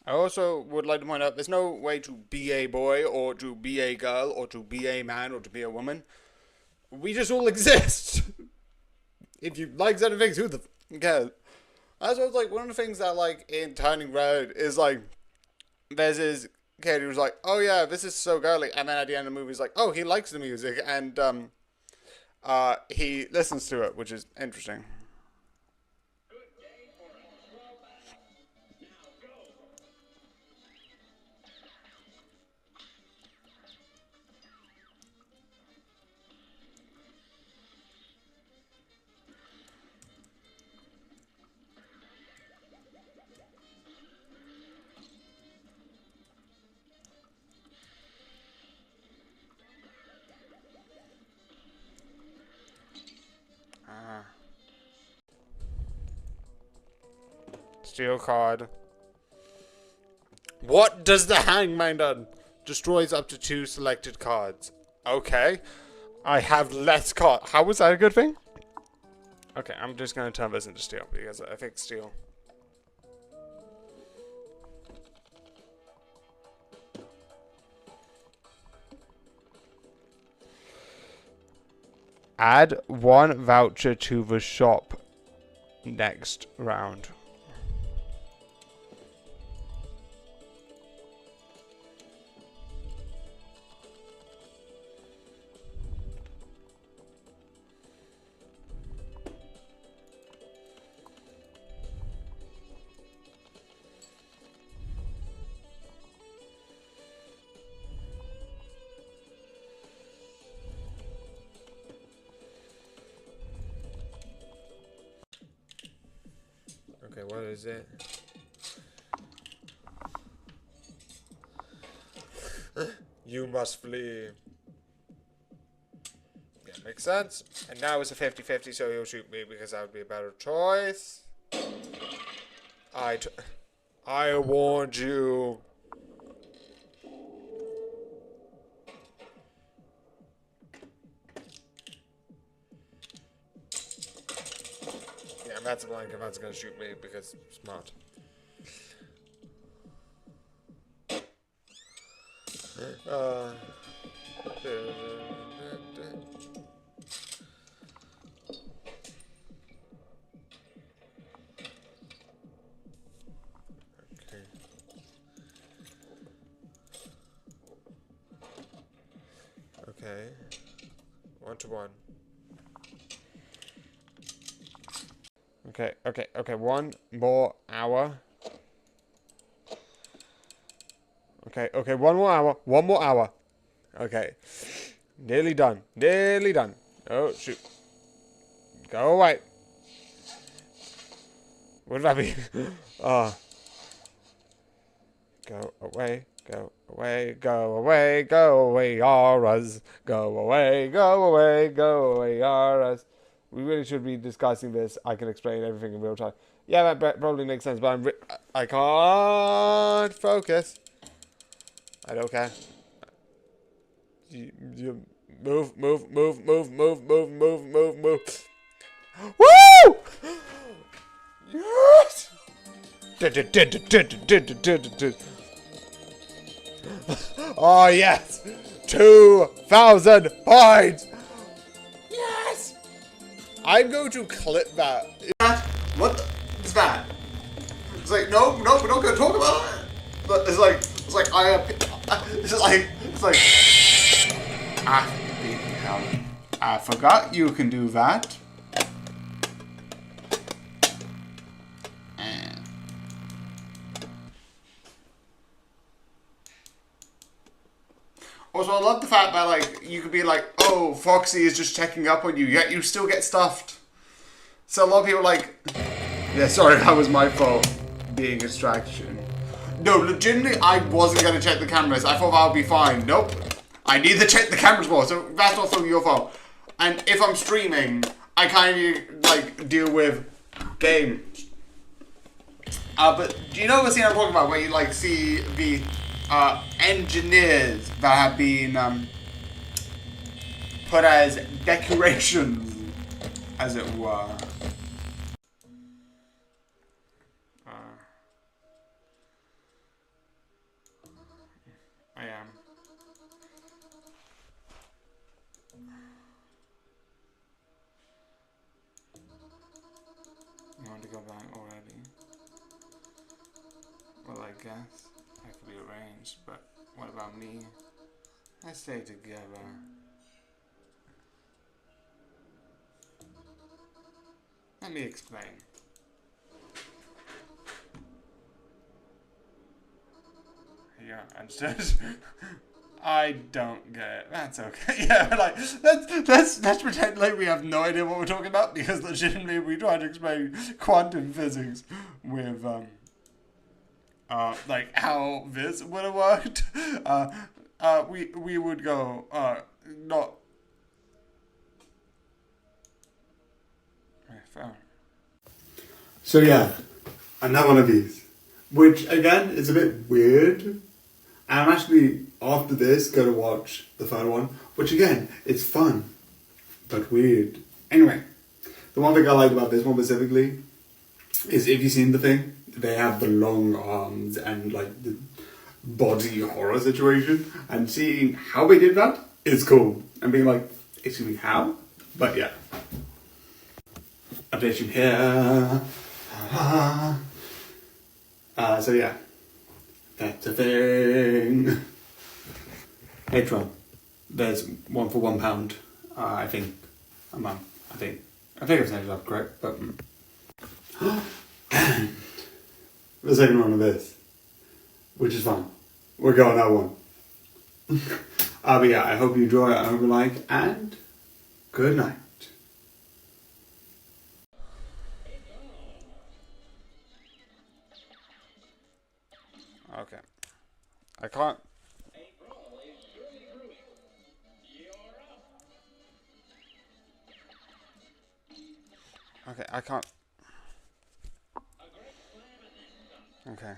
I also would like to point out there's no way to be a boy or to be a girl or to be a man or to be a woman. We just all exist. If you like certain things, who the cares? That's what's like one of the things that like in Turning Red is like there's this kid who's like, oh yeah, this is so girly, and then at the end of the movie he's like, oh, he likes the music and he listens to it, which is interesting. Steel card. What does the hangman do? Destroys up to 2 selected cards. Okay. I have less cards. How was that a good thing? Okay, I'm just going to turn this into steel because I think steel. Add 1 voucher to the shop next round. Okay, what is it? You must flee. Yeah, makes sense. And now it's a 50-50, so he'll shoot me because that would be a better choice. I warned you. Yeah, that's a blank if that's gonna shoot me because smart. Uh, okay. Okay. 1-1. Okay. 1 more hour. Okay, 1 more hour. 1 more hour. Okay. Nearly done. Oh, shoot. Go away. What did that mean? Go away. Go away, Auras. Go away, Auras. We really should be discussing this. I can explain everything in real time. Yeah, that probably makes sense, but I can't focus. I don't care. You move. Woo! Yes! Oh, yes! 2,000 points! Yes! I'm going to clip that. What the, is that? It's like, no, we're not going to talk about it. But it's like, hell. I forgot you can do that. Also, I love the fact that, like, you could be like, oh, Foxy is just checking up on you, yet you still get stuffed. So a lot of people are like, yeah, sorry, that was my fault. Being a distraction. No, legitimately, I wasn't going to check the cameras. I thought that would be fine. Nope. I need to check the cameras more, so that's also your fault. And if I'm streaming, I kind of, like, deal with games. But do you know the scene I'm talking about, where you, like, see the engineers that have been put as decorations, as it were. am. You want to go back already? Well, I guess that could be arranged, but what about me? Let's stay together. Let me explain. Yeah, understood. I don't get it. That's okay. Yeah, like let's pretend like we have no idea what we're talking about, because legitimately we tried to explain quantum physics with like how this would have worked. We would go not. Fair. So yeah, another one of these, which again is a bit weird. And I'm actually after this going to watch the third one, which again is fun, but weird. Anyway, the one thing I like about this one specifically is, if you've seen the thing, they have the long arms and like the body horror situation, and seeing how they did that is cool. And being like, excuse me, how? But yeah. Updation here. So yeah, that's a thing. Patreon. There's one for £1. I think a month. I think I've set it up correct, but and the second one of this, which is fun. We're going that one. But yeah, I hope you enjoy it. I hope you like, and good night. Okay. I can't. Okay, I can't. Okay.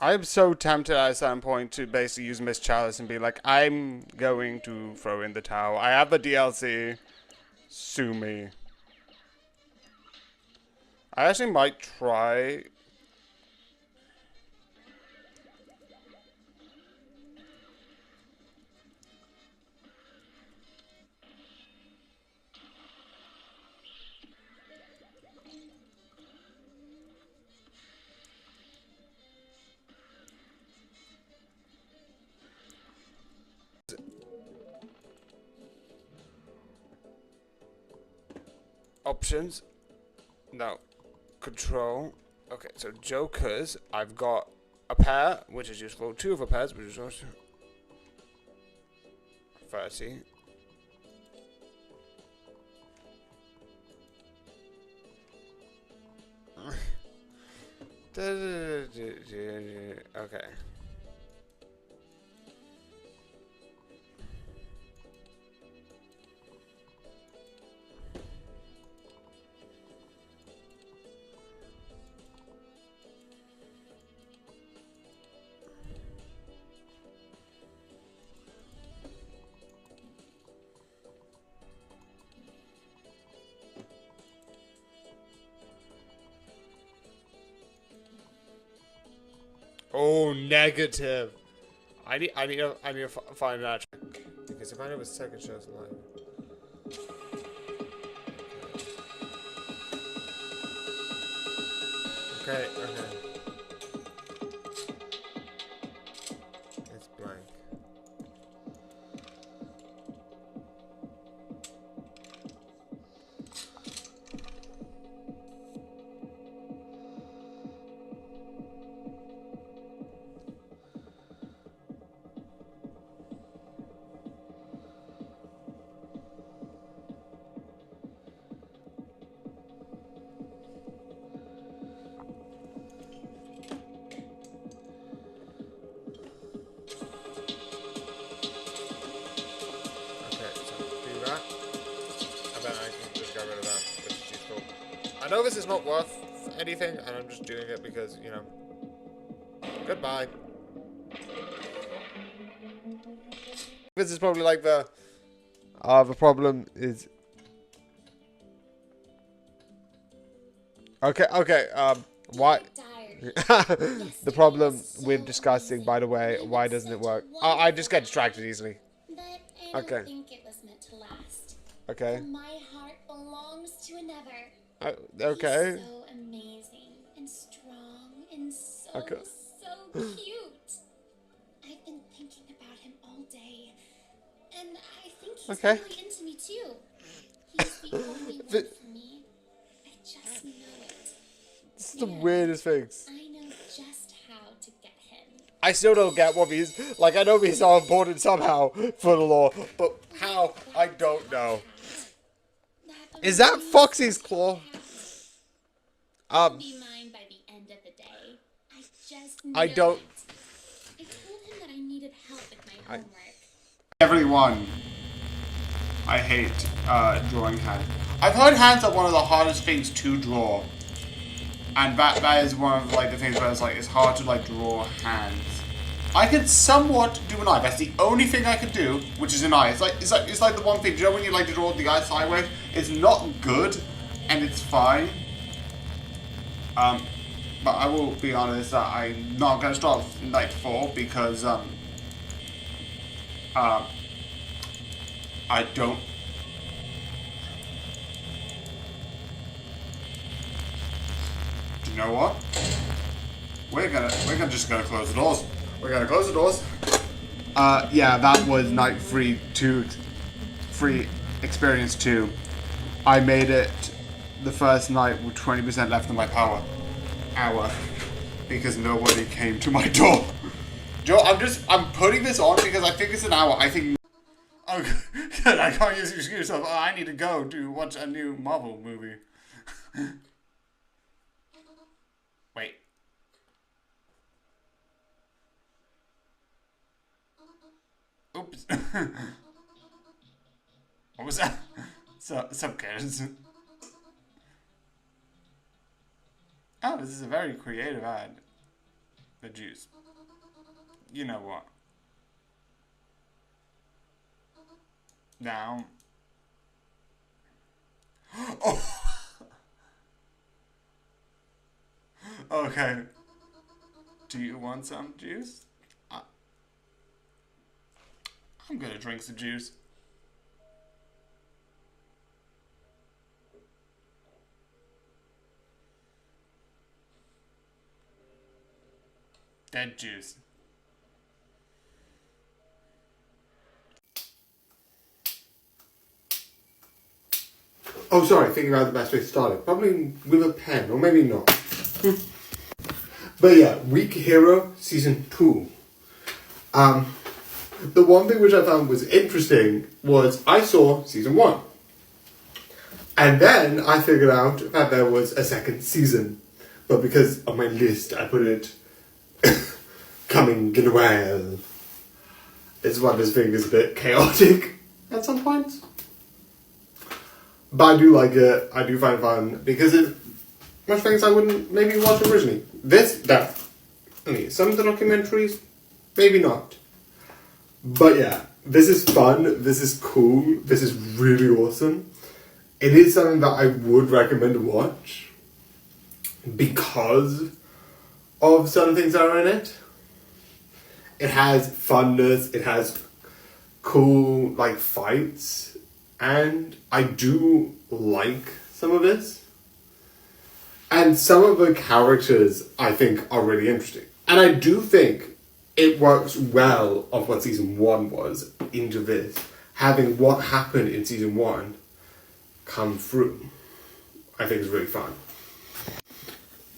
I'm so tempted at a certain point to basically use Miss Chalice and be like, I'm going to throw in the towel. I have the DLC. Sue me. I actually might try. Options. No. Control. Okay, so Jokers. I've got a pair, which is useful. Two of a pairs, which is also 30. Okay. Oh, negative. I need to find that. Because if I know it's second show's live. Okay, okay. It's blank. I know this is not worth anything, and I'm just doing it because, you know. Goodbye. This is probably like the problem is Okay. Why? Tired. The problem So with discussing, by the way, amazing. why doesn't it work? I just get distracted easily. But I Okay. don't think it was meant to last. Okay. For my heart belongs to another. He's Okay. so amazing and strong and Okay. so cute. I've been thinking about him all day, and I think he's Okay. really into me too. He's the only one This for me. I just know it. is the And weirdest things. I know just how to get him. I still don't get what he's like. I know he's so important somehow for the law, but how? I don't know. Is that Foxy's claw? Be mine by the end of the day. I just know I don't. it. I told him that I needed help with my homework. Everyone. I hate drawing hands. I've heard hands are one of the hardest things to draw. And that is one of like the things where it's hard to like draw hands. I can somewhat do an eye. That's the only thing I can do, which is an eye. It's like the one thing. Do you know when you like to draw the eye sideways? It's not good, and it's fine. But I will be honest that I'm not gonna start Night 4 because I don't. Do you know what? We're just gonna close the doors. We're gonna close the doors. Yeah, that was night 3 experience 2. I made it the first night with 20% left in my power hour because nobody came to my door. Joe, I'm putting this on because I think it's an hour. I think. Oh, good. I can't use the excuse of, I need to go to watch a new Marvel movie. Wait. Oops. What was that? Some kids. Oh, this is a very creative ad. The juice. You know what? Now. Oh. Okay. Do you want some juice? I'm gonna drink some juice. Dead juice. Oh, sorry, thinking about the best way to start it. Probably with a pen, or maybe not. But yeah, Weak Hero Season 2. The one thing which I found was interesting was I saw Season 1. And then I figured out that there was a second season. But because of my list, I put it coming in a while. It's one of those things a bit chaotic at some points. But I do like it. I do find it fun because it much things I wouldn't maybe watch originally. Some of the documentaries, maybe not. But yeah, this is fun. This is cool. This is really awesome. It is something that I would recommend to watch because of certain things that are in it. It has funness. It has cool like fights, and I do like some of this. And some of the characters I think are really interesting, and I do think it works well of what season 1 was into this, having what happened in season 1 come through. I think is really fun.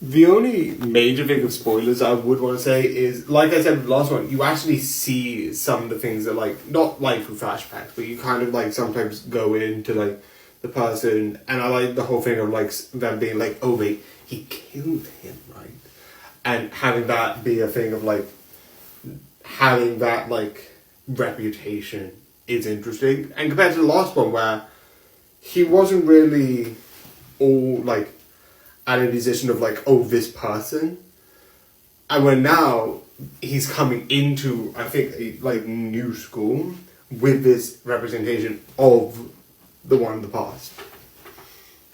The only major thing of spoilers I would want to say is, like I said with the last one, you actually see some of the things that like, not like through flashbacks, but you kind of like sometimes go into like the person, and I like the whole thing of like them being like, oh wait, he killed him, right? And having that be a thing of like, having that like reputation is interesting. And compared to the last one where he wasn't really all like at a position of like, oh, this person. And when now he's coming into, I think, a like new school with this representation of the one in the past.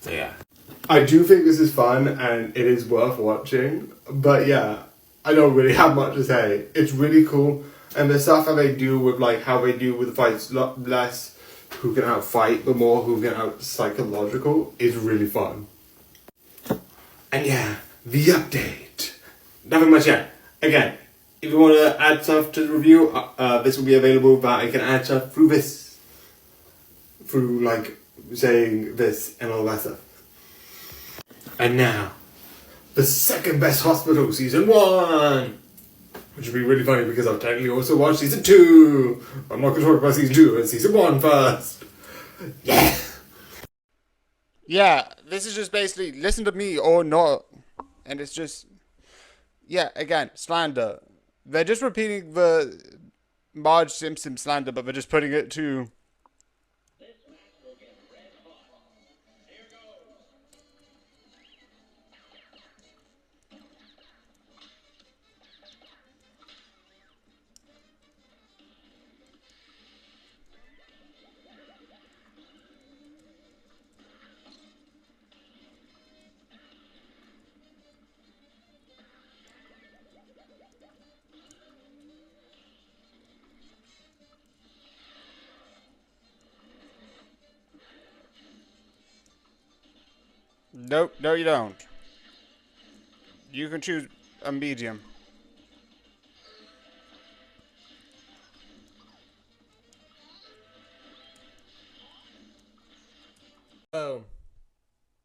So yeah. I do think this is fun and it is worth watching. But yeah, I don't really have much to say. It's really cool. And the stuff that they do with like how they do with the fights, less who can outfight, but more who can out psychological is really fun. And yeah, the update. Nothing much yet. Again, if you want to add stuff to the review, this will be available, but I can add stuff through this. Through like saying this and all that stuff. And now, the second best hospital, season 1! Which would be really funny because I've technically also watched season 2! I'm not going to talk about season 2 and season 1 first! Yeah! Yeah, this is just basically listen to me or not. And it's just, yeah, again, slander. They're just repeating the Marge Simpson slander, but they're just putting it to... Nope, no you don't. You can choose a medium. So,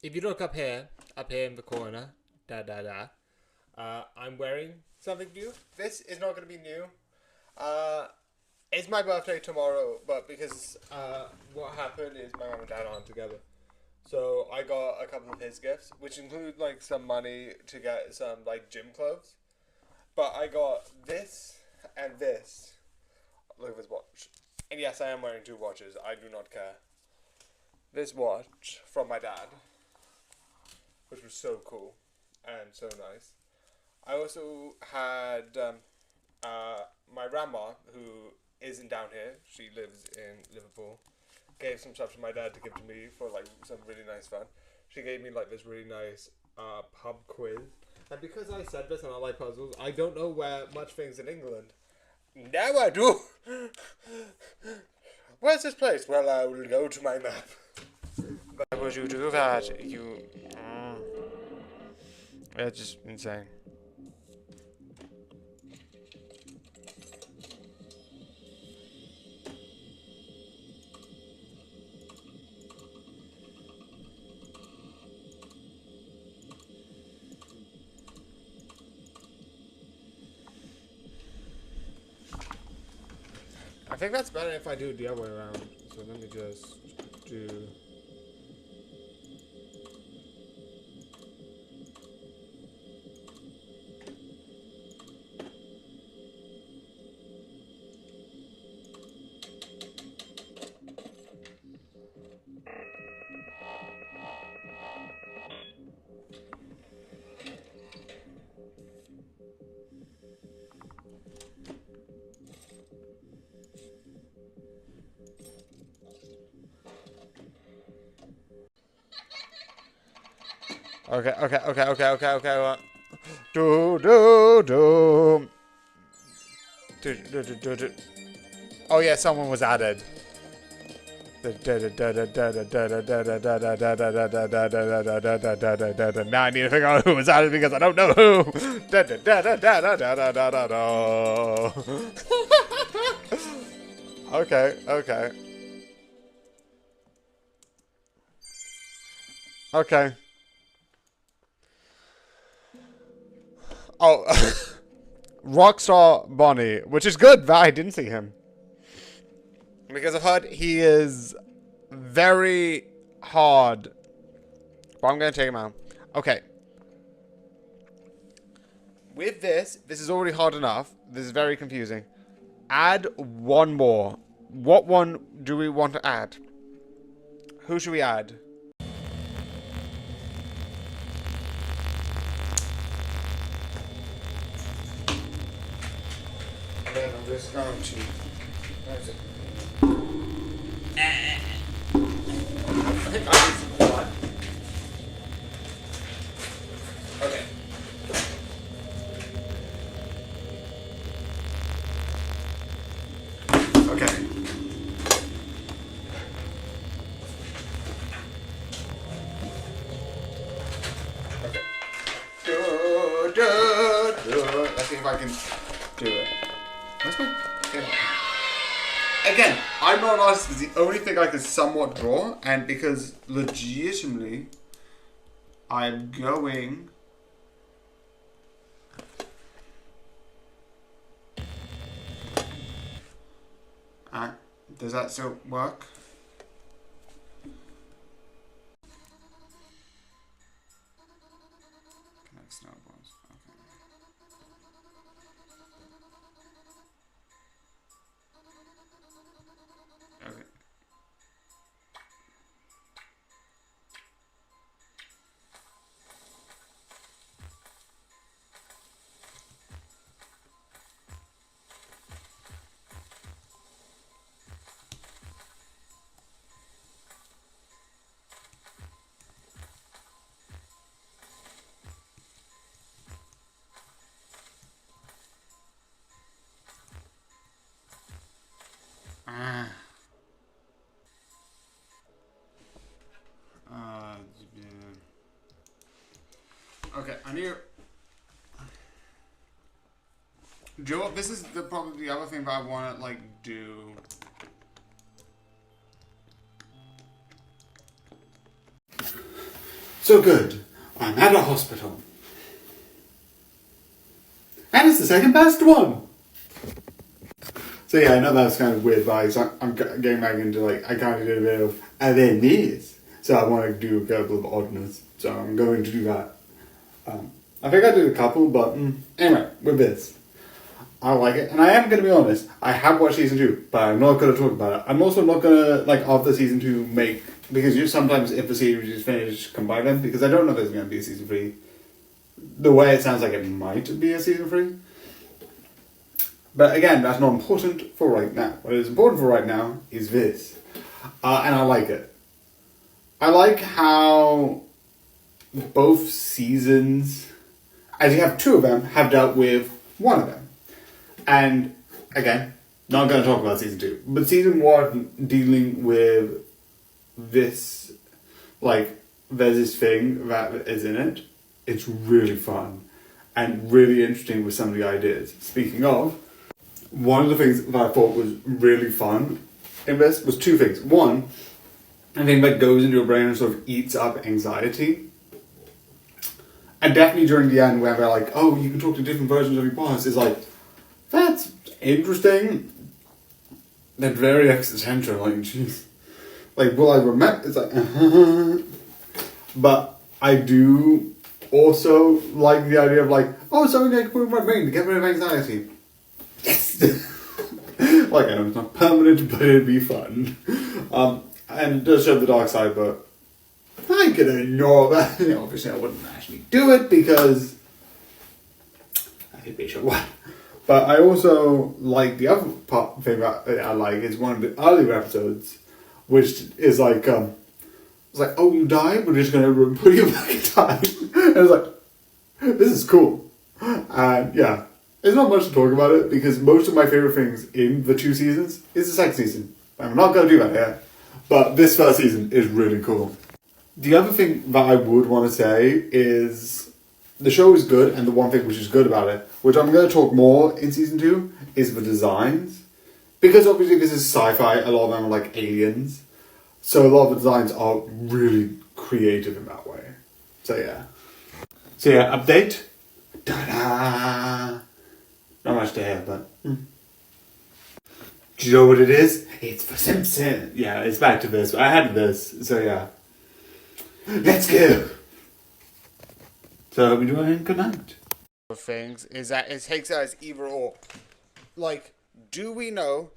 if you look up here in the corner, I'm wearing something new. This is not going to be new. It's my birthday tomorrow, but because what happened is my mom and dad aren't together. So I got a couple of his gifts, which include like some money to get some like gym clothes. But I got this and this. Look at this watch. And yes, I am wearing 2 watches. I do not care. This watch from my dad, which was so cool and so nice. I also had my grandma, who isn't down here. She lives in Liverpool. Gave some stuff to my dad to give to me for like some really nice fun. She gave me like this really nice pub quiz. And because I said this and I like puzzles, I don't know where much things in England. Now I do. Where's this place? Well, I will go to my map. Why would you do that? You... It's just insane. I think that's better if I do it the other way around. So let me just do... Okay. What? Oh yeah, someone was added. Now I need to figure out who was added because I don't know who. Okay. Oh, Rockstar Bonnie, which is good that I didn't see him. Because I've heard he is very hard. But I'm going to take him out. Okay. With this is already hard enough. This is very confusing. Add one more. What one do we want to add? Who should we add? I'm just going to... Where is it? I think I need some blood. if I can do it. Where's my... Again, I'm not an artist. It's the only thing I can somewhat draw, and because legitimately, I'm going... does that still work? Connect snowballs. Okay. Okay. Okay, I need. Do you know what? This is probably the other thing that I want to do. So good. I'm at a hospital. And it's the second best one! So yeah, I know that's kind of weird vibes. I'm getting back into I kind of did a bit of, and then this. So I want to do a couple of oddness. So I'm going to do that. I think I did a couple, but anyway, with this. I like it. And I am going to be honest, I have watched season 2, but I'm not going to talk about it. I'm also not going to, after season 2, because you sometimes, if the series is finished, combine them, because I don't know if there's going to be a season 3. The way it sounds like it might be a season 3. But again, that's not important for right now. What is important for right now is this. And I like it. I like how both seasons, as you have 2 of them, have dealt with 1 of them. And again, not going to talk about season 2, but season 1 dealing with this, there's this thing that is in it. It's really fun and really interesting with some of the ideas. Speaking of, one of the things that I thought was really fun in this was 2 things. One, a thing that goes into your brain and sort of eats up anxiety. And definitely during the end where they're like, oh, you can talk to different versions of your past, is that's interesting. That's very existential, jeez. Will I remember? It's But I do also like the idea of oh, something I can put in my brain to get rid of anxiety. Yes! I know it's not permanent, but it'd be fun. And it does show the dark side, but I can ignore that. Obviously I wouldn't actually do it because I think they should what. But I also like the other thing that I like is one of the earlier episodes, which is it's oh, you died? We're just gonna put you back in time. And it's this is cool. And yeah, there's not much to talk about it because most of my favorite things in the 2 seasons is the second season. I'm not gonna do that here, but this first season is really cool. The other thing that I would want to say is the show is good, and the one thing which is good about it, which I'm going to talk more in season 2, is the designs. Because obviously this is sci-fi, a lot of them are aliens. So a lot of the designs are really creative in that way. So yeah. Update. Ta-da! Not much to hear, but... Do you know what it is? It's for Simpson. Yeah, it's back to this. I had this, so yeah. Let's go! So we do it good night. Things is that it takes it as either or. Do we know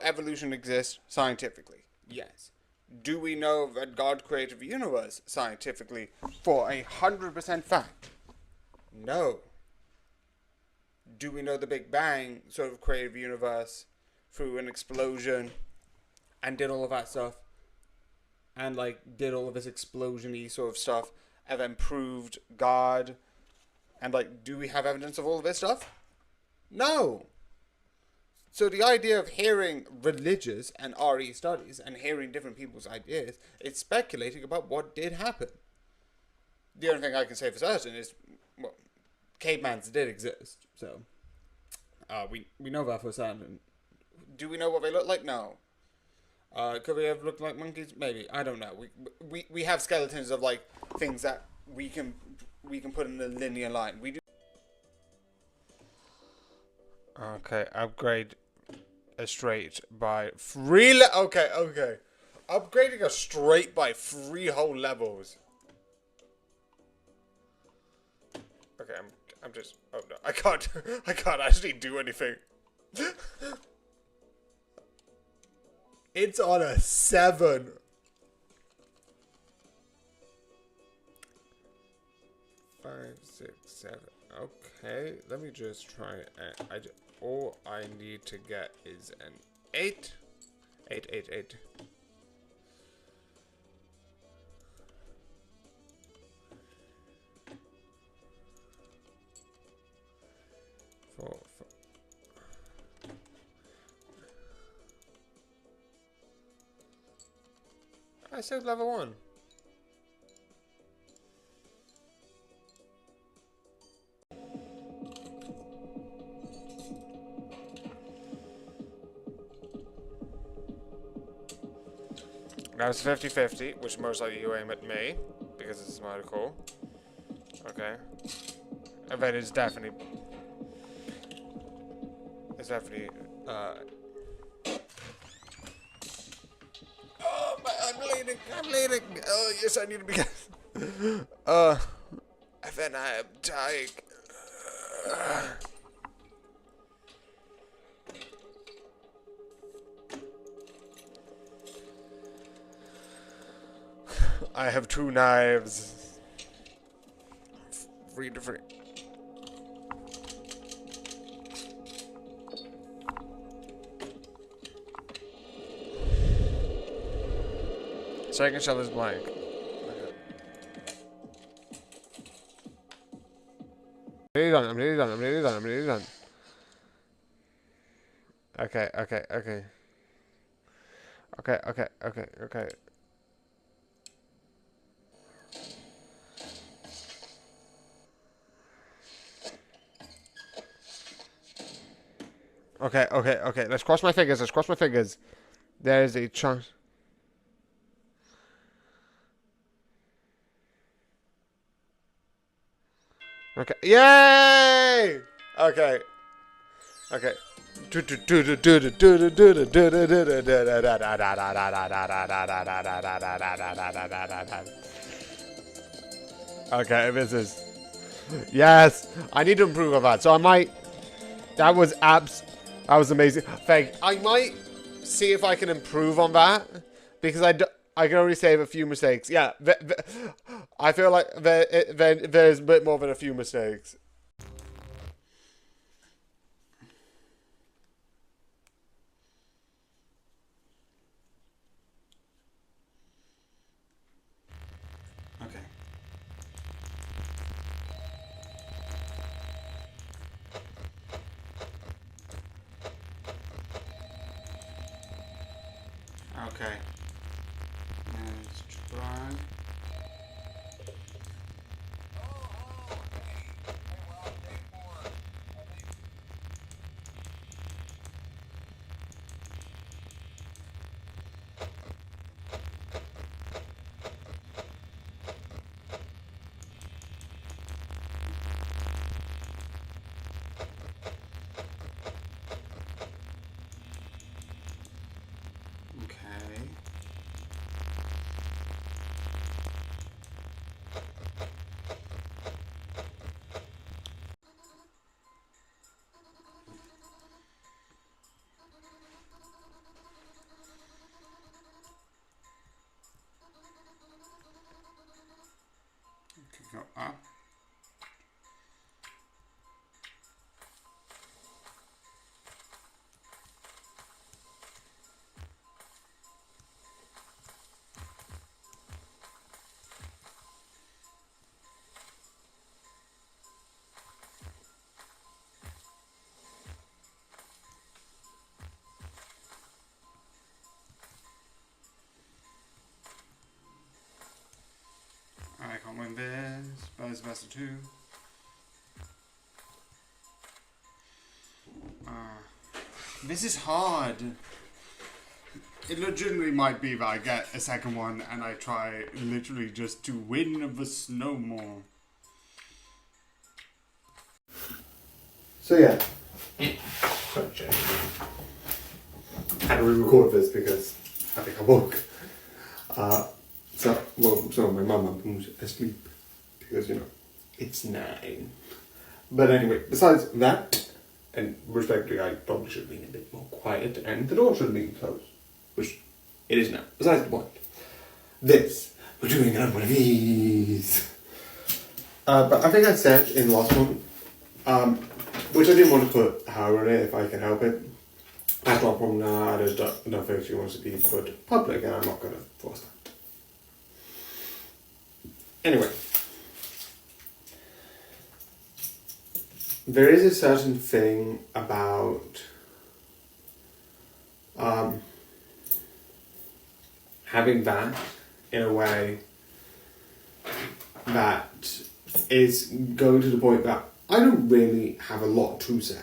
evolution exists scientifically? Yes. Do we know that God created the universe scientifically for 100% fact? No. Do we know the Big Bang sort of created the universe through an explosion and did all of that stuff? And did all of this explosion-y sort of stuff and then proved God? And do we have evidence of all of this stuff? No. So the idea of hearing religious and RE studies and hearing different people's ideas is speculating about what did happen. The only thing I can say for certain is, well, cavemans did exist. So we know that for certain. Do we know what they look like? No. Could they have looked like monkeys? Maybe. I don't know. We have skeletons of like things that we can put in a linear line. We do. Okay, upgrade a straight by 3 okay. Upgrading a straight by 3 whole levels. Okay, I'm just, oh no, I can't actually do anything. It's on a 7. Five, 6, 7. Okay, let me just try. All I need to get is an 8. 8, 8, 8. Four. I said level 1. That was 50-50, which most likely you aim at me, because it's my call. Okay. And then it's definitely... Oh, I'm bleeding! Oh, yes, I need to be... then I am dying. I have 2 knives. 3 different. Second shell is blank. I'm nearly done. Okay. Okay. Let's cross my fingers. There's a chance. Okay. Yay! Okay. Okay, this is... Yes! I need to improve on that. So I might... That was amazing. I might see if I can improve on that. Because I can only save a few mistakes. Yeah. I feel like there's a bit more than a few mistakes. Okay. Okay. Let's try. Okay. Go up. I can't win this. Buzz Buster 2. This is hard. It legitimately might be that I get a second one and I try literally just to win the snowball. So yeah. Sorry, Jay. I had to re-record this because I think I woke. So my mum was asleep because, you know, it's 9. But anyway, besides that, and respectfully, I probably should have been a bit more quiet and the door should have been closed, which it is now. Besides the point. We're doing another one of these. But I think I said in the last one, which I didn't want to put Howard on it if I can help it. That's not a problem now. I just don't think she wants to be put public, and I'm not going to force that. Anyway, there is a certain thing about having that in a way that is going to the point that I don't really have a lot to say.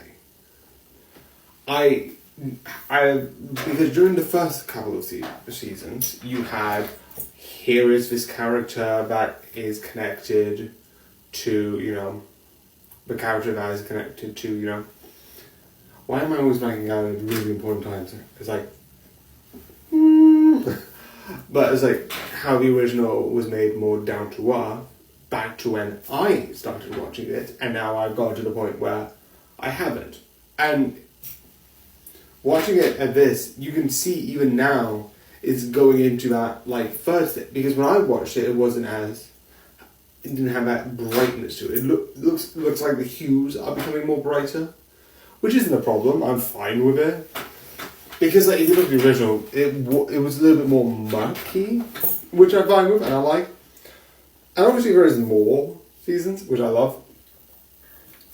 Because during the first couple of seasons, you had, here is this character that is connected to, you know, the character that is connected to, you know, why am I always blanking out at really important times? It's like, but it's like how the original was made more down to earth back to when I started watching it, and now I've got to the point where I haven't. And watching it at this, you can see even now it's going into that like first thing, because when I watched it, it didn't have that brightness to it. It looks like the hues are becoming more brighter, which isn't a problem. I'm fine with it. Because like, if you look at the original, it was a little bit more murky, which I'm fine with and I like. And obviously there is more seasons, which I love.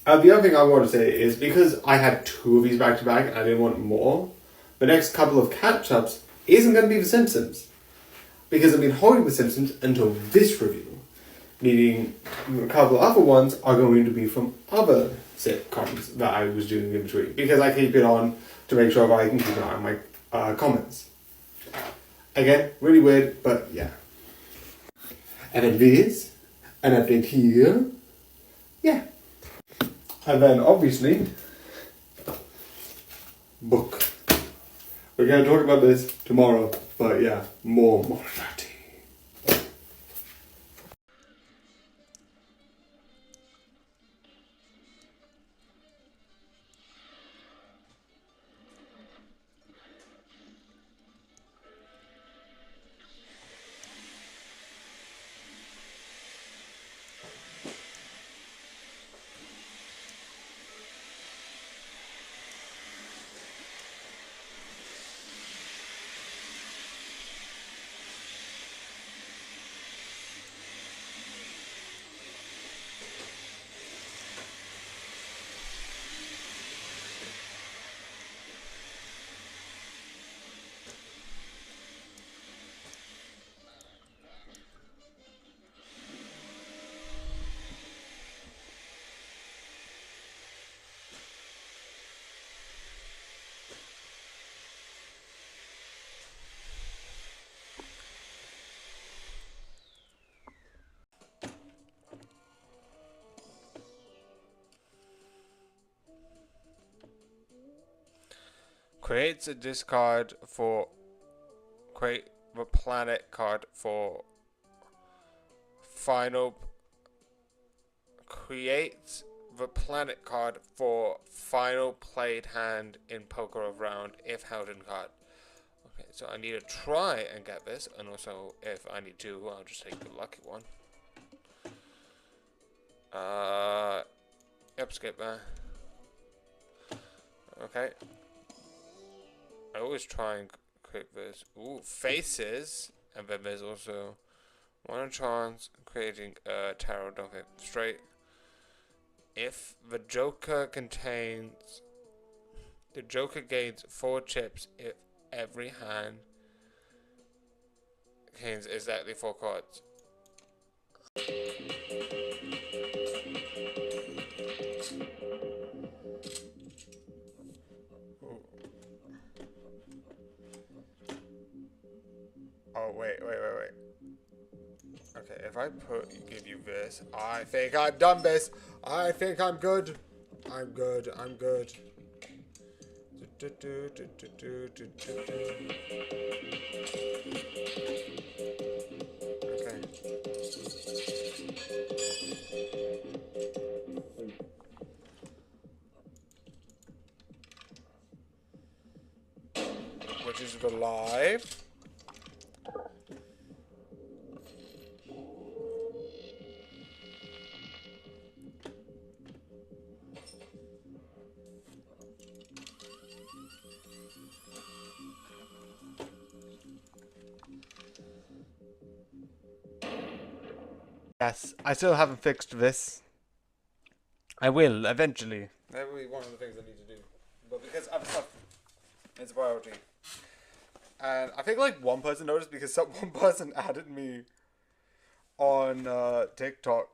The other thing I want to say is, because I had 2 of these back to back and I didn't want more, the next couple of catch-ups isn't going to be The Simpsons. Because I've been holding The Simpsons until this review. Meaning a couple of other ones are going to be from other sitcoms that I was doing in between. Because I keep it on to make sure that I can keep an eye on my comments. Again, really weird, but yeah. And then this, an update here. Yeah. And then obviously, book. We're going to talk about this tomorrow, but yeah, more Moriarty. Create the planet card for final. Create the planet card for final played hand in Poker of Round if held in card. Okay, so I need to try and get this, and also if I need to, I'll just take the lucky one. Yep, skip there. Okay. I always try and create this. Ooh, faces, and then there's also one chance creating a tarot deck. Okay, straight. If the Joker gains 4 chips if every hand contains exactly 4 cards. Oh, wait. Okay, if I give you this, I think I've done this. I think I'm good. I'm good. Okay. Which is the live. Yes, I still haven't fixed this. I will eventually. That will be one of the things I need to do. But because other stuff is a priority. And I think like one person noticed because one person added me on TikTok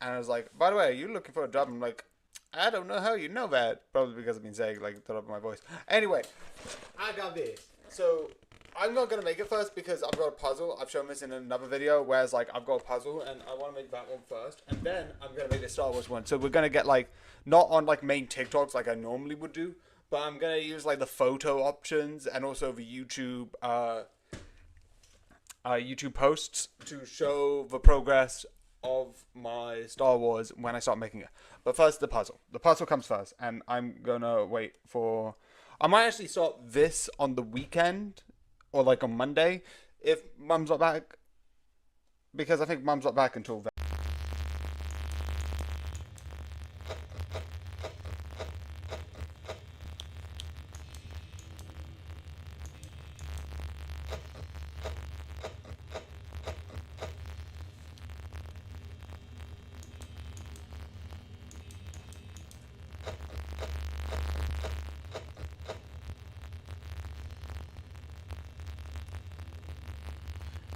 and I was like, by the way, are you looking for a job? I'm like, I don't know how you know that. Probably because I've been saying like the top of my voice. Anyway, I got this. So I'm not gonna make it first because I've got a puzzle. I've shown this in another video, whereas like I've got a puzzle and I want to make that one first, and then I'm gonna make the Star Wars one. So we're gonna get like not on like main TikToks like I normally would do, but I'm gonna use like the photo options and also the YouTube YouTube posts to show the progress of my Star Wars when I start making it. But first, the puzzle. The puzzle comes first, and I'm gonna wait for. I might actually start this on the weekend. Or like on Monday, if Mum's not back. Because I think Mum's not back until then.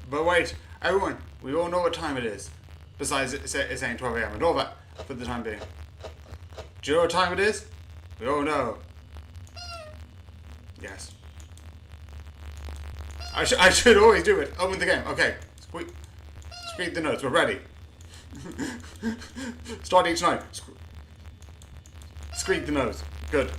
But wait, everyone, we all know what time it is. Besides it saying 12 a.m. and all that for the time being. Do you know what time it is? We all know. Yes. I should always do it. Open the game. Okay. Squeak the notes. We're ready. Start each night. Squeak the nose. Good.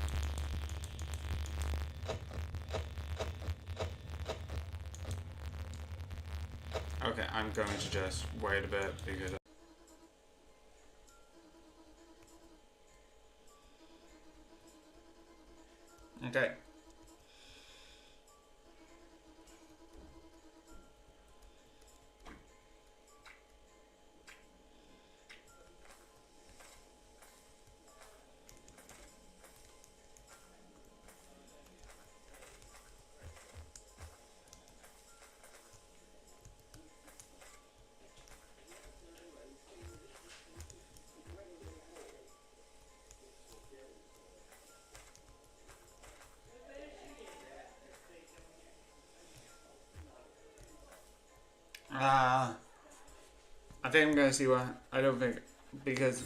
Okay, I'm going to just wait a bit because. Okay. I think I'm gonna see what. I don't think. Because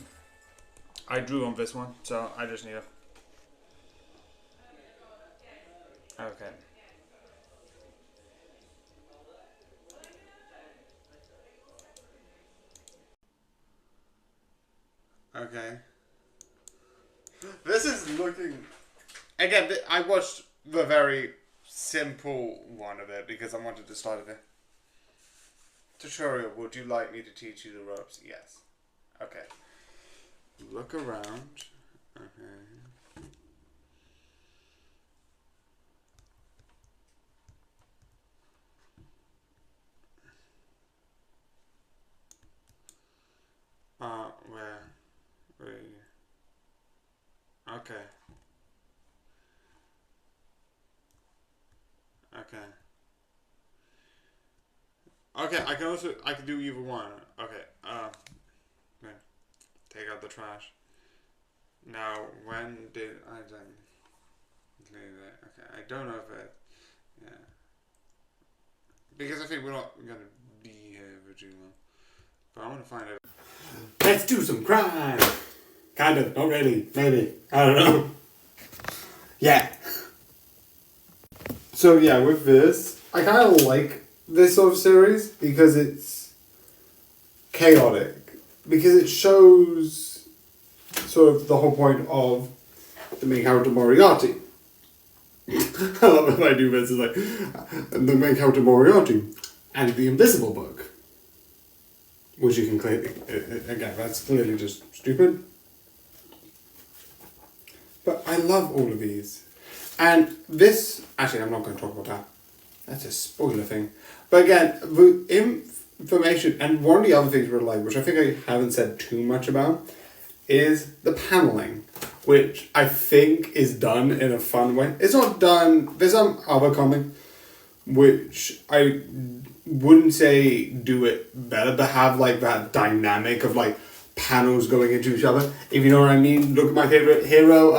I drew on this one, so I just need a. Okay. Okay. This is looking. Again, I watched the very simple one of it because I wanted to start with it. Tutorial, would you like me to teach you the ropes? Yes. Okay. Look around. Okay. Where? Where are you? Okay. Okay. Okay, I can do either one. Okay, take out the trash. Now, when did I then leave it? Okay, I don't know if it, yeah. Because I think we're not gonna be here for too long. But I want to find out. Let's do some crime! Kind of, not really, maybe. I don't know. Yeah. So yeah, with this, I kind of like this sort of series because it's chaotic. Because it shows sort of the whole point of the main character Moriarty. I love it when I do this. It's like the main character Moriarty and the Invisible Book. Which you can clearly, again, that's clearly just stupid. But I love all of these. And this, actually I'm not going to talk about that. That's a spoiler thing. But again, the information, and one of the other things we're like, which I think I haven't said too much about, is the paneling. Which I think is done in a fun way. It's not done, there's some other comic which I wouldn't say do it better, but have like that dynamic of like panels going into each other. If you know what I mean, look at my favorite hero,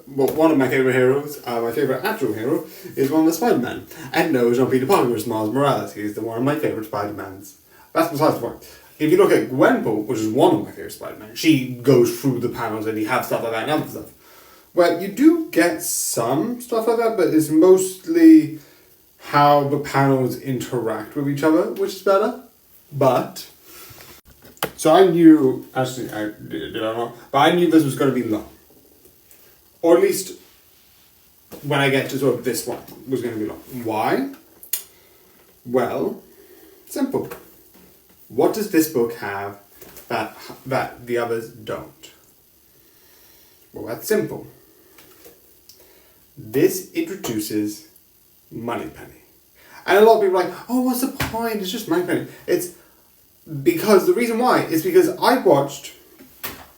well, one of my favorite heroes, my favorite actual hero, is one of the Spider-Man. And no, it's not Peter Parker, it's Miles Morales. He's one of my favorite Spider-Mans. That's besides the point. If you look at Gwenpool, which is one of my favorite Spider-Man, she goes through the panels and you have stuff like that and other stuff. Well, you do get some stuff like that, but it's mostly how the panels interact with each other, which is better. But, so I knew, actually, I did I not, but I knew this was going to be long. Or at least, when I get to sort of this one, was going to be long. Why? Well, simple. What does this book have that the others don't? Well, that's simple. This introduces Moneypenny. And a lot of people are like, oh, what's the point? It's just Moneypenny. It's because, the reason why is because I watched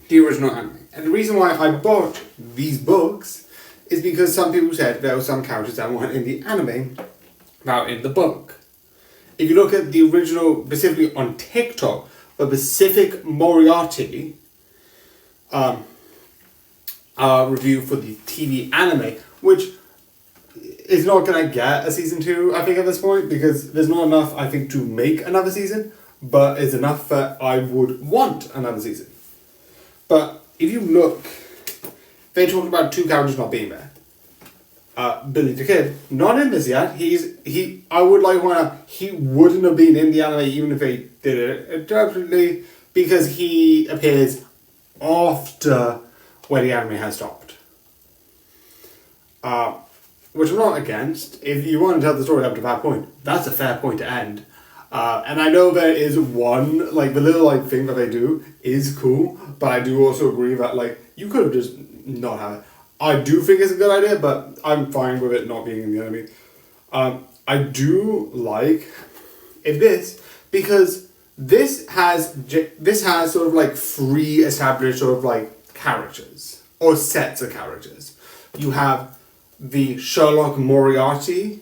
the original anime. And the reason why I bought these books is because some people said there were some characters that weren't in the anime that were in the book. If you look at the original, specifically on TikTok, the Pacific Moriarty review for the TV anime, which is not going to get a season 2, I think, at this point, because there's not enough, I think, to make another season, but it's enough that I would want another season. But if you look, they talked about 2 characters not being there. Billy the Kid, not in this yet. I would like one. He wouldn't have been in the anime even if they did it. Definitely because he appears after where the anime has stopped. Which I'm not against. If you want to tell the story up to that point, that's a fair point to end. And I know there is one, like, the little, like, thing that they do is cool, but I do also agree that, like, you could have just not had it. I do think it's a good idea, but I'm fine with it not being in the anime. I do like this because this has sort of like 3 established sort of like characters or sets of characters. You have the Sherlock Moriarty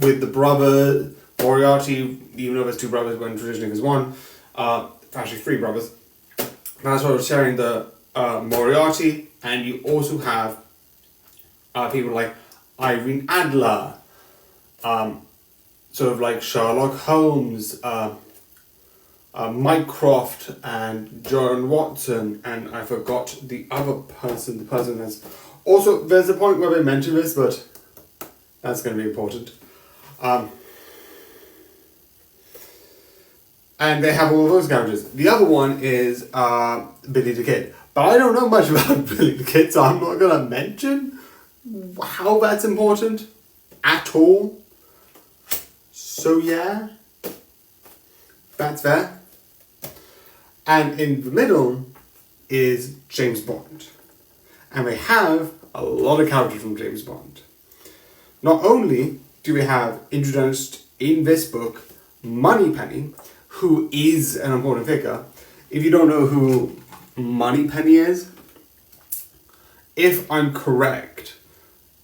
with the brother Moriarty, even though there's 2 brothers when traditionally there's 1, actually 3 brothers. That's sort of sharing the Moriarty, and you also have people like Irene Adler, sort of like Sherlock Holmes, Mycroft, and John Watson, and I forgot the other person. The person that's also, there's a point where they mention this, but that's going to be important. And they have all those characters. The other one is Billy the Kid. But I don't know much about Billy the Kid, so I'm not going to mention how that's important at all. So yeah, that's that. And in the middle is James Bond. And we have a lot of characters from James Bond. Not only do we have introduced in this book Moneypenny, who is an important figure. If you don't know who Moneypenny is, if I'm correct,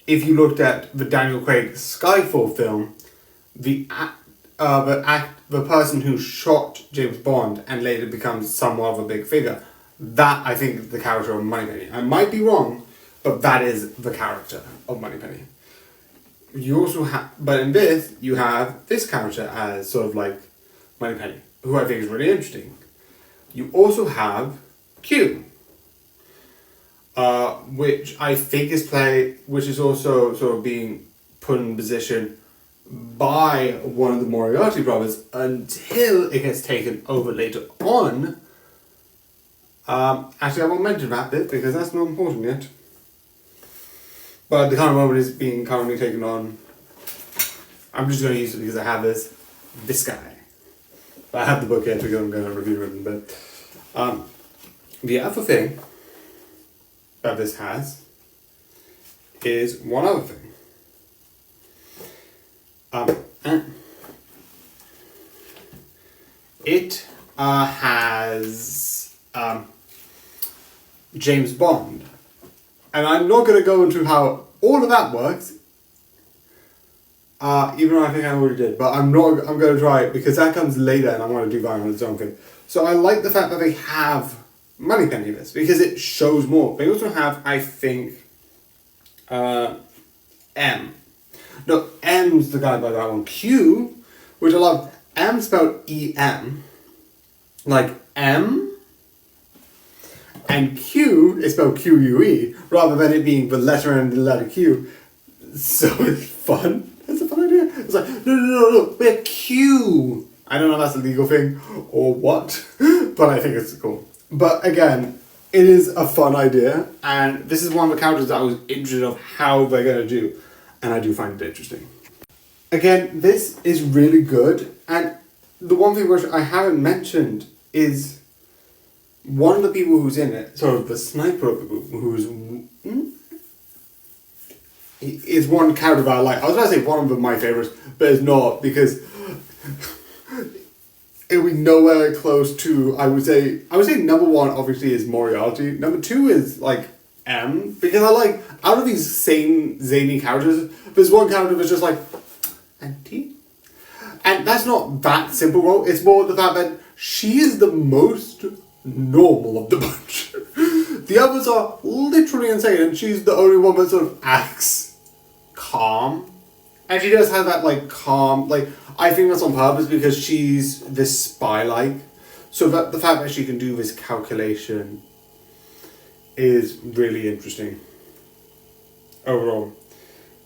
if you looked at the Daniel Craig Skyfall film, the person who shot James Bond and later becomes somewhat of a big figure, that I think is the character of Moneypenny. I might be wrong, but that is the character of Moneypenny. You also have, but in this, you have this character as sort of like Moneypenny, who I think is really interesting. You also have Q, which I think which is also sort of being put in position by one of the Moriarty brothers until it gets taken over later on. Actually, I won't mention that bit because that's not important yet. But the current moment is being currently taken on. I'm just going to use it because I have this guy. But I have the book yet because I'm going to review it in a bit. The other thing that this has is one other thing. It has James Bond. And I'm not going to go into how all of that works, even though I think I already did. But I'm going to try it because that comes later and I want to do that on its own thing. So I like the fact that they have Moneypenny in this because it shows more. They also have, I think, M. No, M's the guy by that one. Q, which I love. M spelled E-M, like M. And Q is spelled Q-U-E, rather than it being the letter and the letter Q. So it's fun. It's a fun idea. It's like, no, we're Q. I don't know if that's a legal thing or what, but I think it's cool. But again, it is a fun idea, and this is one of the characters that I was interested of how they're going to do, and I do find it interesting. Again, this is really good, and the one thing which I haven't mentioned is one of the people who's in it, sort of the sniper who's is one character that I like. I was going to say one of my favorites, but it's not because it would be nowhere close to. I would say number one obviously is Moriarty. Number two is like M, because I like out of these same zany characters, there's one character that's just like Auntie, and that's not that simple role. It's more the fact that she is the most normal of the bunch. The others are literally insane, and she's the only one that sort of acts calm. And she does have that like calm, like I think that's on purpose because she's this spy-like. So that the fact that she can do this calculation is really interesting overall.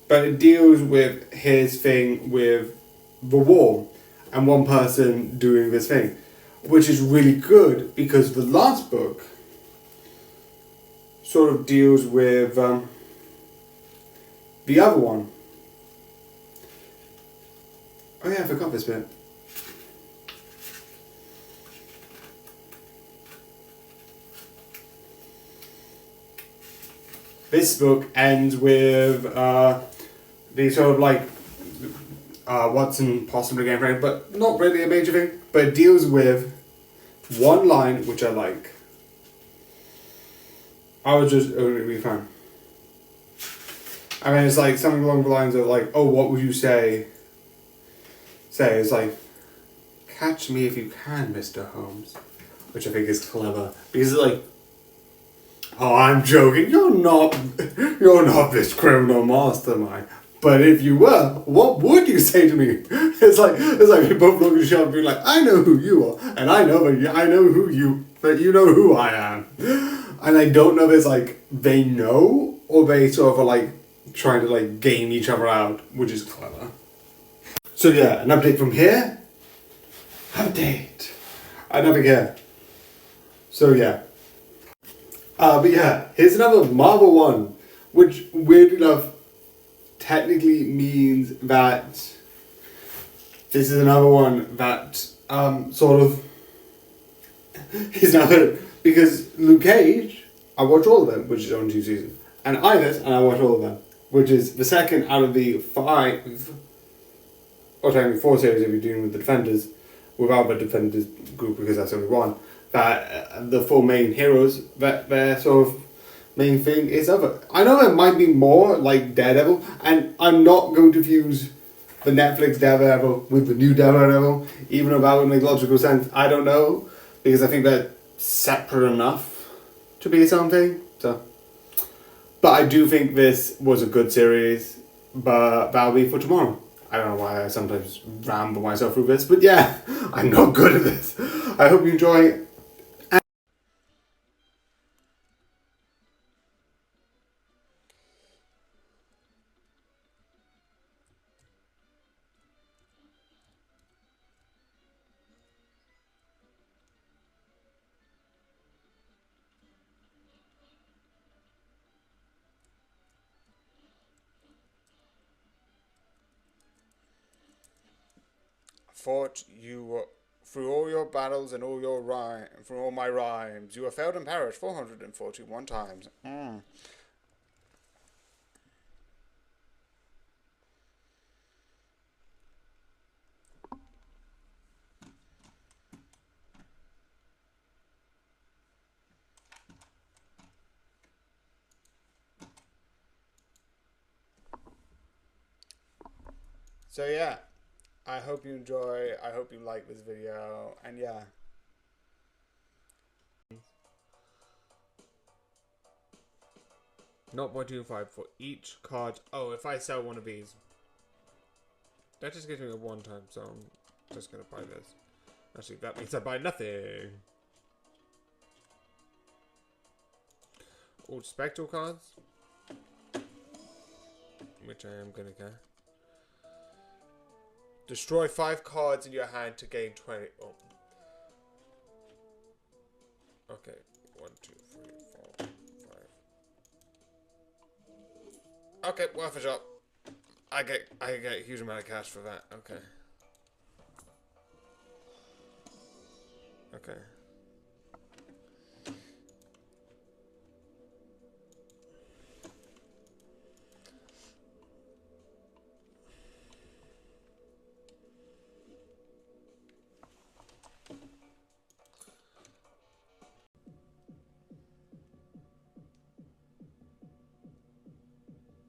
But it deals with his thing with the war and one person doing this thing, which is really good because the last book sort of deals with the other one. Oh yeah, I forgot this bit. This book ends with the sort of like Watson possibly getting pregnant, but not really a major thing. But it deals with one line which I like. I was just really fan. I mean, it's like something along the lines of like, oh, what would you say? It's like, catch me if you can, Mr. Holmes, which I think is clever because it's like, oh, I'm joking. You're not this criminal mastermind. But if you were, what would you say to me? It's like we both look at each other and be like, I know who you are, and I know that you know who I am. And I don't know if it's like they know or they sort of are like trying to like game each other out, which is clever. So yeah, an update from here. Update. I never care. So yeah. But yeah, here's another Marvel one, which weirdly enough technically means that this is another one that sort of is another, because Luke Cage, I watch all of them, which is only 2 seasons, and Iris, and I watch all of them, which is the second out of the 5, or technically 4 series if you're dealing with the Defenders, without the Defenders group because that's only one, that the 4 main heroes, that their sort of main thing is other. I know there might be more, like Daredevil, and I'm not going to fuse the Netflix Daredevil with the new Daredevil, even though that would make logical sense. I don't know, because I think they're separate enough to be something, so. But I do think this was a good series, but that'll be for tomorrow. I don't know why I sometimes ramble myself through this, but yeah, I'm not good at this. I hope you enjoy. fought you through all your battles and all your from all my rhymes. You have failed and perished 441 times. So yeah, I hope you enjoy, I hope you like this video, and yeah. Not 0.25 for each card. Oh, if I sell one of these. That just gives me a one-time, so I'm just gonna buy this. Actually, that means I buy nothing. All spectral cards. Which I am gonna get. Destroy 5 cards in your hand to gain 20. Oh. Okay. 1, 2, 3, 4, 5. Okay, worth a shot. I get a huge amount of cash for that. Okay. Okay.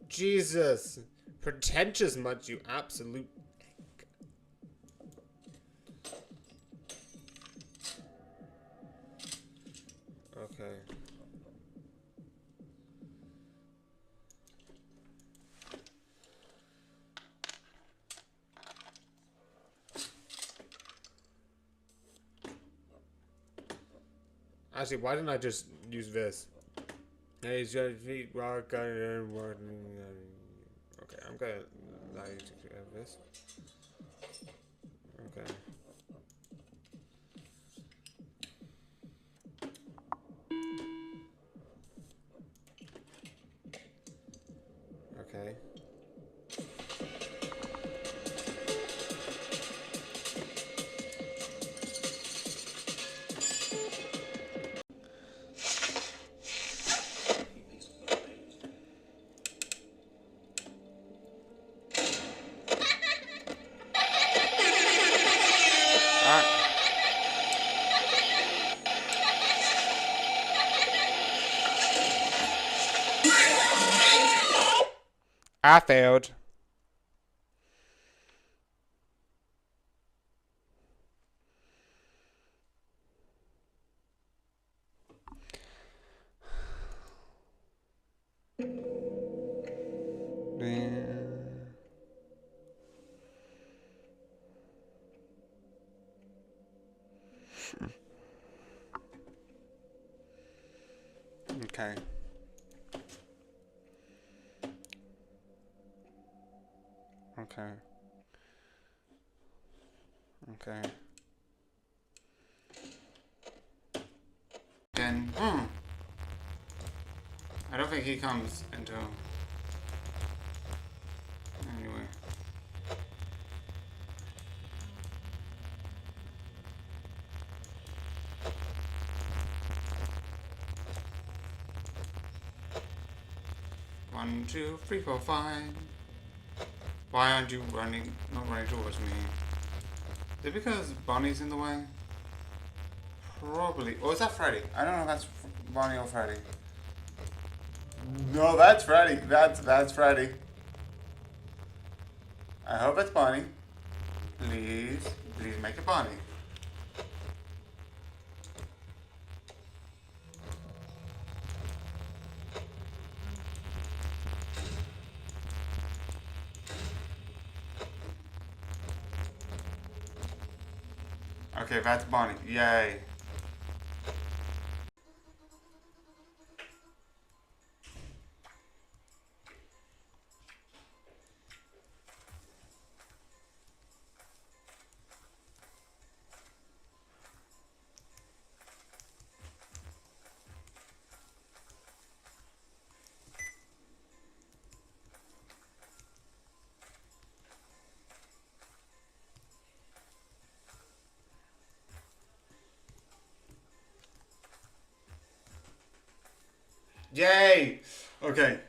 Jesus. Pretentious much, you absolute egg. Okay. Actually, why didn't I just use this? Hey, feet rock. Okay, I'm gonna allow you to have this. Okay. Okay. I failed. Okay. Okay. Okay. Then, I don't think he comes until... Anyway. One, two, three, four, five. Why aren't you running, not running towards me? Is it because Bonnie's in the way? Probably. Or is that Freddy? I don't know if that's Bonnie or Freddy. No, that's Freddy. That's Freddy. I hope it's Bonnie. Please make it Bonnie. Okay, that's Bonnie. Yay. Yay! Okay.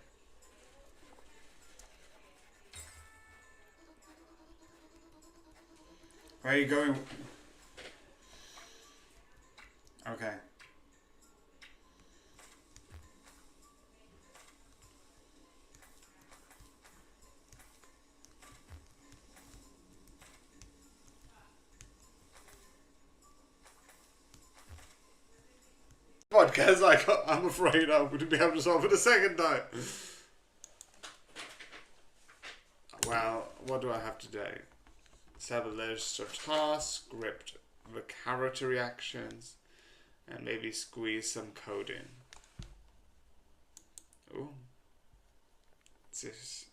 Where are you going? Okay. Podcast, I'm afraid I wouldn't be able to solve it a second time. Well, what do I have today? Let's have a list of tasks, script the character reactions, and maybe squeeze some code in. Ooh. What's this?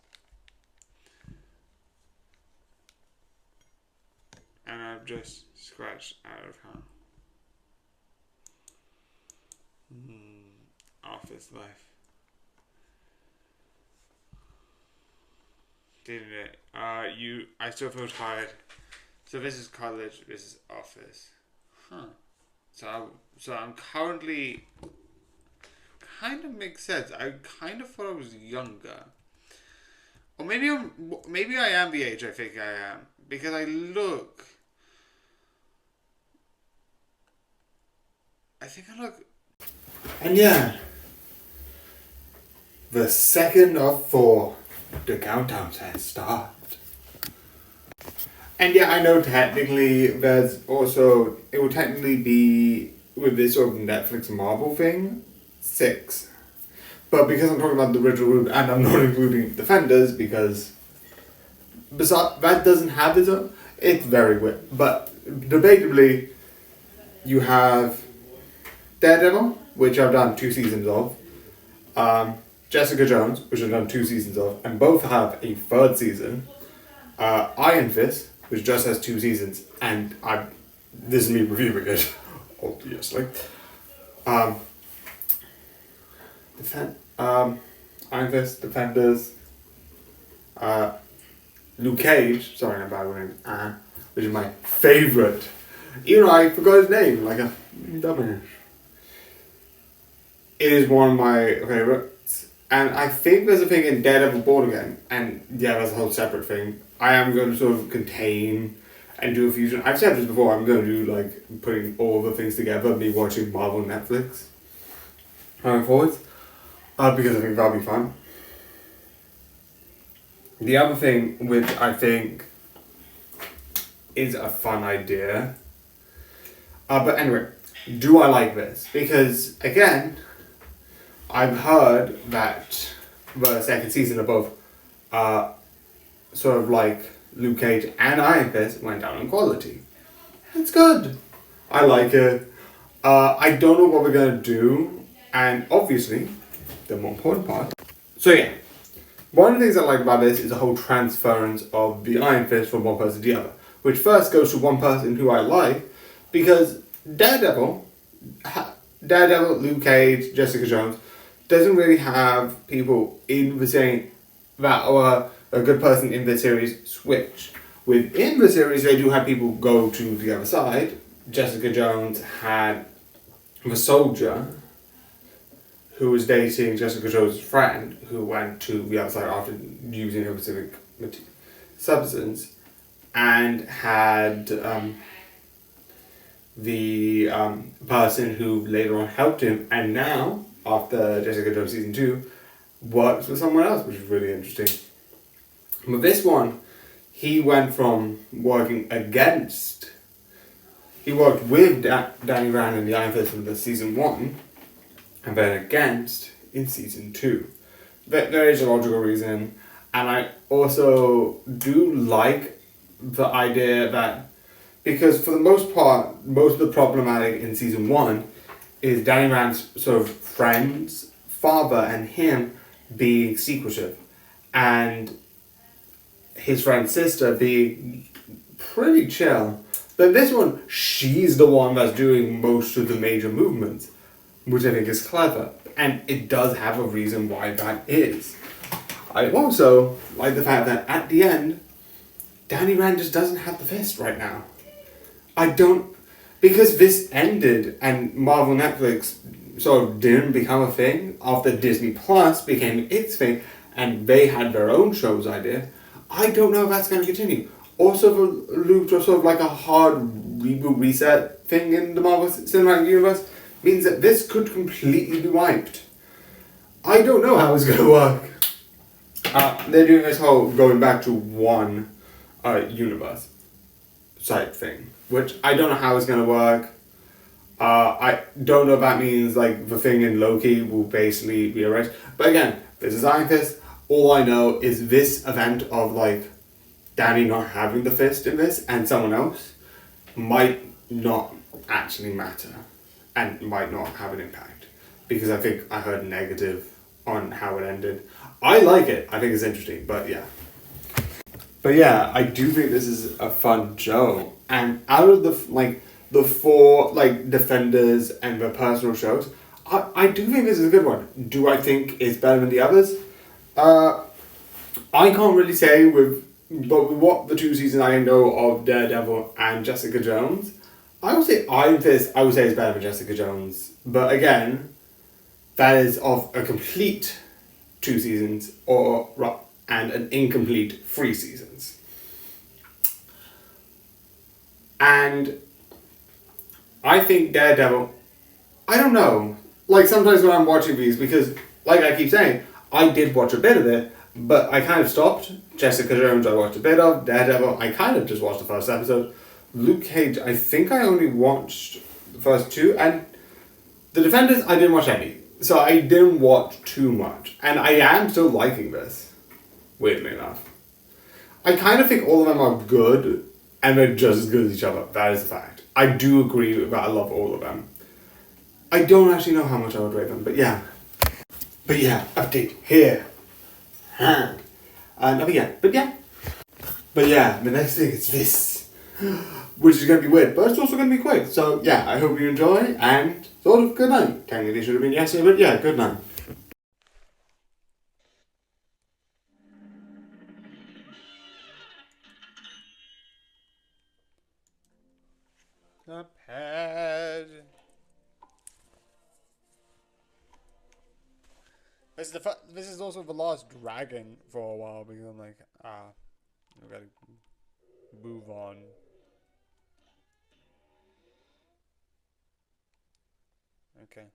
And I've just scratched out of her. Office life. Didn't it? I still feel tired. So this is college, this is office. Huh. So I'm currently, kind of makes sense. I kind of thought I was younger. Or maybe I am the age I think I am. Because I look, I think I look. And yeah, the second of 4, the countdown has started. And yeah, I know technically there's also, it will technically be, with this sort of Netflix Marvel thing, 6. But because I'm talking about the original group, and I'm not including Defenders, because besides, that doesn't have its own, it's very weird. But debatably, you have Daredevil, which I've done 2 seasons of, Jessica Jones, which I've done 2 seasons of, and both have a 3rd season, Iron Fist, which just has 2 seasons, and this is me reviewing it, obviously. Iron Fist, Defenders, Luke Cage, sorry I'm bad with names, which is my favourite. Even though I forgot his name, like a dumbass. It is one of my favourites. And I think there's a thing in Daredevil Born Again, and yeah, that's a whole separate thing. I am going to sort of contain and do a fusion. I've said this before, I'm going to do like putting all the things together, me watching Marvel and Netflix going forwards, because I think that'll be fun. The other thing which I think is a fun idea, but anyway, do I like this? Because again, I've heard that the second season of both sort of like Luke Cage and Iron Fist went down in quality. It's good. I like it. I don't know what we're going to do, and obviously, the more important part. So yeah, one of the things I like about this is the whole transference of the Iron Fist from one person to the other, which first goes to one person who I like, because Daredevil, Luke Cage, Jessica Jones, doesn't really have people in the same, that are a good person in the series switch. Within the series, they do have people go to the other side. Jessica Jones had the soldier who was dating Jessica Jones' friend, who went to the other side after using a specific substance, and had the person who later on helped him, and now, after Jessica Jones season 2, works with someone else, which is really interesting. But this one, he went from working against, he worked with Danny Rand in the Iron Fist in the season 1, and then against in season 2. There is a logical reason, and I also do like the idea that, because for the most part, most of the problematic in season 1 is Danny Rand's sort of friend's father and him being secretive, and his friend's sister being pretty chill. But this one, she's the one that's doing most of the major movements, which I think is clever, and it does have a reason why that is. I also like the fact that at the end, Danny Rand just doesn't have the fist right now. Because this ended, and Marvel Netflix sort of didn't become a thing after Disney Plus became its thing and they had their own shows idea, I don't know if that's going to continue. Also, for Luke to sort of like a hard reboot reset thing in the Marvel Cinematic Universe means that this could completely be wiped. I don't know how it's going to work. They're doing this whole going back to one universe type thing, which I don't know how it's going to work. I don't know if that means like the thing in Loki will basically be erased. But again, as a scientist, all I know is this event of like Danny not having the fist in this and someone else might not actually matter and might not have an impact. Because I think I heard negative on how it ended. I like it. I think it's interesting, but yeah. But yeah, I do think this is a fun show. And out of the four like Defenders and the personal shows, I do think this is a good one. Do I think it's better than the others? I can't really say but with what the 2 seasons I know of Daredevil and Jessica Jones, I would say it's better than Jessica Jones. But again, that is of a complete 2 seasons and an incomplete 3 seasons. And I think Daredevil, I don't know. Like sometimes when I'm watching these, because like I keep saying, I did watch a bit of it, but I kind of stopped. Jessica Jones I watched a bit of. Daredevil, I kind of just watched the first episode. Luke Cage, I think I only watched the first 2, and The Defenders, I didn't watch any. So I didn't watch too much. And I am still liking this, weirdly enough. I kind of think all of them are good, and they're just as good as each other. That is a fact. I do agree with that. I love all of them. I don't actually know how much I would rate them, but yeah. Update here. But yeah, the next thing is this. Which is going to be weird, but it's also going to be quick. So yeah, I hope you enjoy, and sort of good night. Technically it should have been yesterday, but yeah, good night. Cuphead. This is also the last dragon for a while because I'm like, we gotta move on. Okay.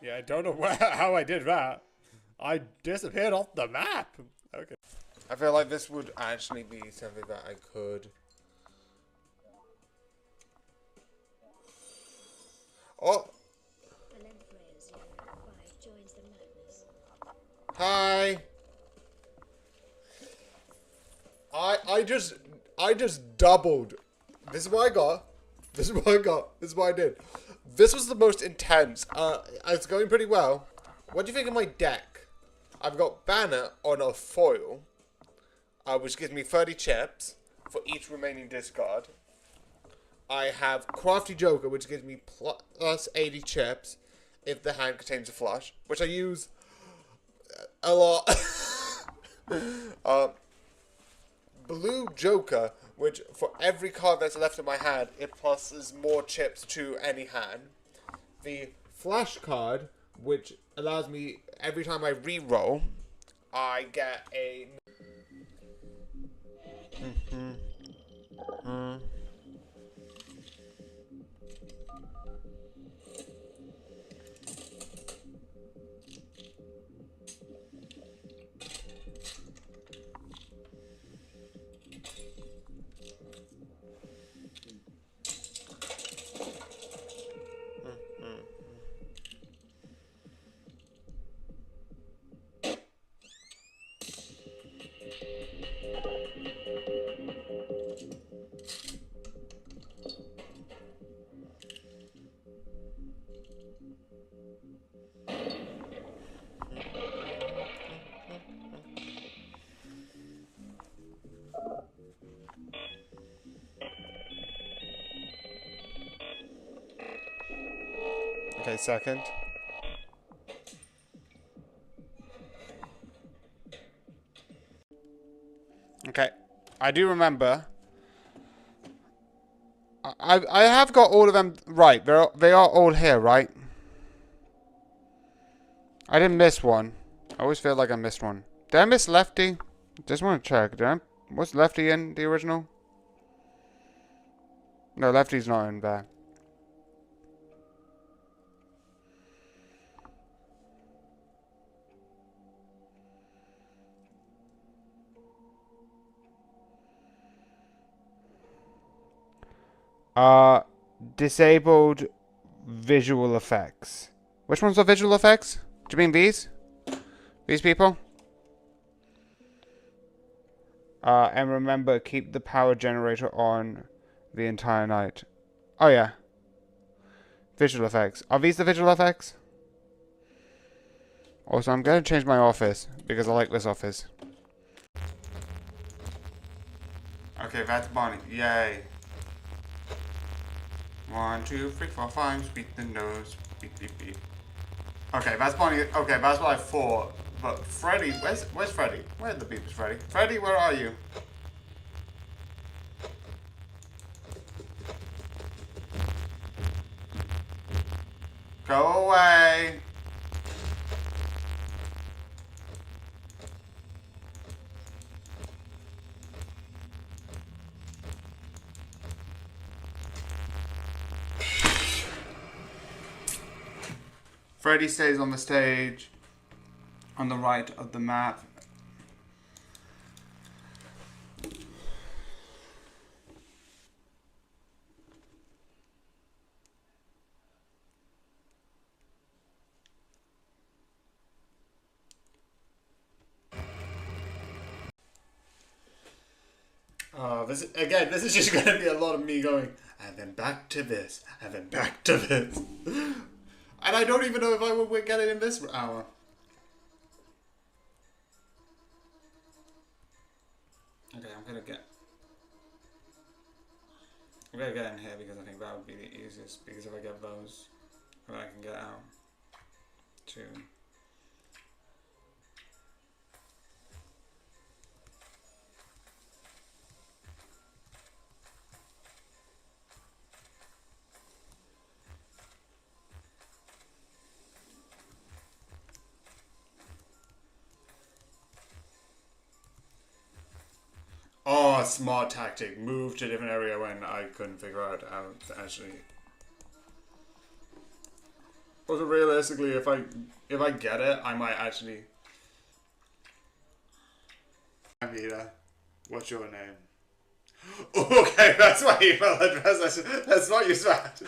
Yeah, I don't know how I did that. I disappeared off the map. Okay. I feel like this would actually be something that I could. Oh. Hi. I just doubled. This is what I got. This is what I got. This is what I did. This was the most intense. It's going pretty well. What do you think of my deck? I've got Banner on a foil, which gives me 30 chips for each remaining discard. I have Crafty Joker, which gives me plus 80 chips if the hand contains a flush, which I use a lot. Blue Joker, which for every card that's left in my hand, it pluses more chips to any hand. The Flash card, which allows me, every time I re-roll, I get a... Okay, second. Okay, I do remember. I have got all of them right. They are all here, right? I didn't miss one. I always feel like I missed one. Did I miss Lefty? Just want to check. Was Lefty in the original? No, Lefty's not in there. Disabled visual effects. Which ones are visual effects? Do you mean these? These people? And remember, keep the power generator on the entire night. Oh yeah. Visual effects. Are these the visual effects? Also, I'm going to change my office because I like this office. Okay, that's Bonnie. Yay. 1, 2, 3, 4, 5. Beat the nose. Beep, beep, beep. Okay, that's Bonnie. Okay, that's what I thought. But Freddy, where's Freddy? Where the beep is Freddy? Freddy, where are you? Go away. Freddy stays on the stage, on the right of the map. This is just going to be a lot of me going, and then back to this, and then back to this. And I don't even know if I will get it in this hour. Okay, I'm gonna get in here because I think that would be the easiest. Because if I get those, then I can get out. 2. Oh, smart tactic. Move to a different area when I couldn't figure out how to actually. Also, realistically, if I get it, I might actually. Amita, what's your name? Okay, that's my email address. That's not your strat.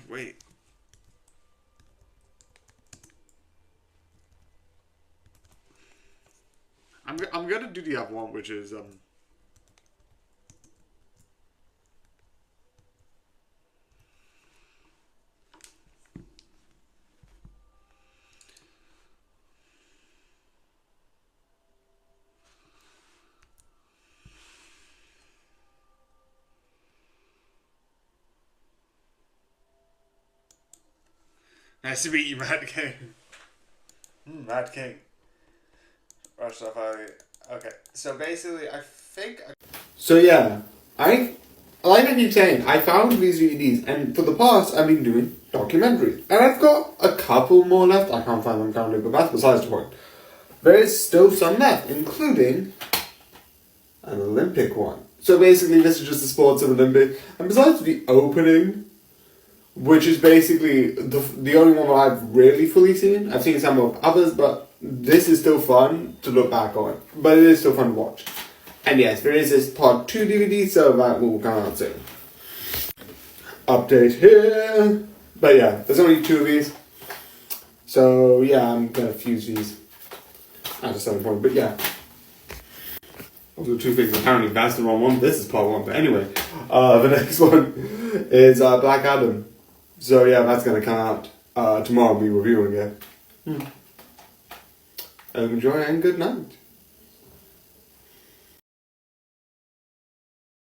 Wait. I'm gonna do the other one, which is nice to meet you, Mad King. Mad King. Rush off. Okay, so basically, I think. So yeah, like I keep saying, I found these DVDs, and for the past, I've been doing documentaries, and I've got a couple more left. I can't find them currently, but that's besides the point. There is still some left, including an Olympic one. So basically, this is just the sports of Olympic, and besides the opening, which is basically the only one that I've really fully seen. I've seen some of others, but this is still fun to look back on. But it is still fun to watch. And yes, there is this part 2 DVD, so that will come out soon. Update here. But yeah, there's only 2 of these. So yeah, I'm going to fuse these at a certain point. But yeah. Also 2 things, apparently that's the wrong one. This is part 1. But anyway, the next one is Black Adam. So yeah, that's going to come out tomorrow I'll be reviewing it. Enjoy and good night.